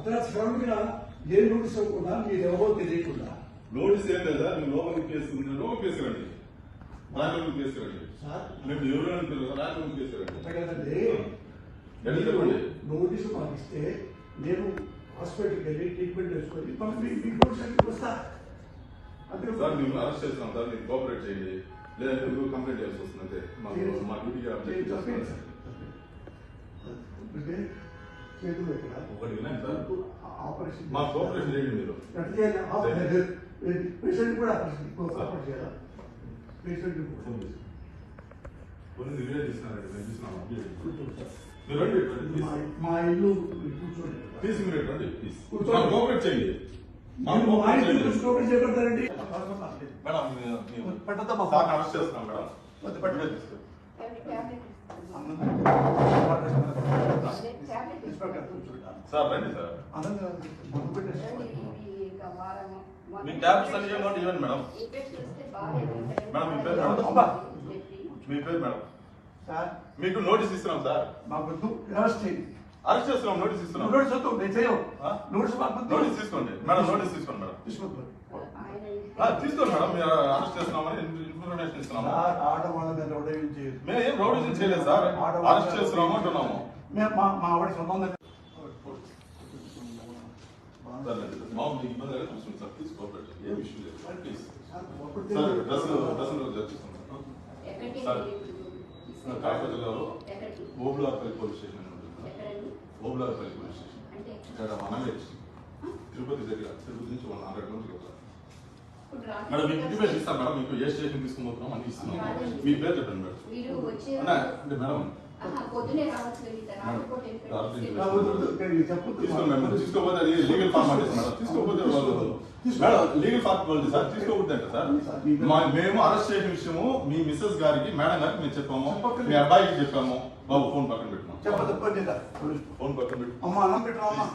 అతను సడన్ గా ఏ నోటీస్ ఇవ్వకుండా మీరు ఎవరో తెలియకుండా నోటీస్ ఏం లేదా మీరు లోపలికి కేసుకున్నాను కేసుకురండి రాజలోకి కేసుకురండి మేము ఎవరు అంటారు రాజలోకి కేసుకురండి కదండి నోటీసు మాకు ఇస్తే నేను హాస్పిటల్కి వెళ్ళి ట్రీట్మెంట్ చేసుకొని మళ్ళీ మీ నోటీస్ వస్తా అంటే సార్ మేము అరెస్ట్ చేస్తున్నాం సార్ మీరు కోఆపరేట్ చేయండి లేదంటే మీరు కంప్లైంట్ చేయాల్సి వస్తుంది అంతే మా డ్యూటీగా అబ్జెక్ట్ చేస్తున్నాం చేతులు ఎక్కడ ఒకటి వినండి సార్ ఆపరేషన్ మా కోఆపరేషన్ చేయండి మీరు పేషెంట్ కూడా ఆపరేషన్ చేయాలా పేషెంట్ కొన్ని రివ్యూ చేస్తున్నారండి మేము చూస్తున్నాం మీరు రండి మా ఇల్లు కూర్చోండి ప్లీజ్ మీరు రండి ప్లీజ్ కోఆపరేట్ చేయండి చేపడతారండి మేడం పెట్టద్దా సార్ అరెస్ట్ చేస్తున్నాం మేడం సార్ రండి సార్ మీ ట్యాబ్లెట్స్ అన్ని ఇవ్వండి ఇవ్వండి మేడం మేడం మీ పేరు మేడం మీ పేరు మేడం మీకు నోటీస్ ఇస్తున్నాం సార్ అరెస్ట్ చేస్తున్నాం నోటీస్ ఇస్తున్నాం నోటీస్ తీసుకోండి మేడం నోటీస్ తీసుకోండి మేడం తీసుకోండి మేడం మీరు అరెస్ట్ చేస్తున్నామని ఇన్ఫర్మేషన్ ఇస్తున్నాము మేము ఏం రౌడీజం చేయలేదు సార్ అరెస్ట్ చేస్తున్నాము అంటున్నాము మా ఆవిడ సొంతం మామూలు ఇబ్బంది చూస్తుంది సార్ ప్లీజ్ కోఆపరేట్ ఏం ఇష్యూ లేదు ప్లీజ్ సార్ డ్రెస్సులు చర్చిస్తున్నాం సార్ కాకప జిల్లాలో Obularpalli police station Obularpalli police station ఇక్కడ మనమే తిరుపతి దగ్గర తిరుపతి నుంచి 100 కిలోమీటర్లు మేడం మీకు ఇంటిమేషన్ ఇస్తాం మేడం మీకు ఏ స్టేషన్ తీసుకుపోతున్నాం అని ఇస్తున్నాం మీ పేరు చెప్పండి మేడం అంటే మేడం తీసుకోపోతే అది లీగల్ ఫార్మాలిటీస్ మేడం తీసుకోపోతే వాళ్ళు మేడం లీగల్ ఫార్మాలిటీ సార్ తీసుకోకూడదు అంటే సార్ మేము అరెస్ట్ చేసిన విషయము మీ మిస్సెస్ గారికి మేడం గారికి మేము చెప్పాము మీ అబ్బాయికి చెప్పాము బాబు ఫోన్ పక్కన పెట్టుకున్నాం ఫోన్ పక్కన పెట్టు అమ్మ అన్నం పెట్టామమ్మా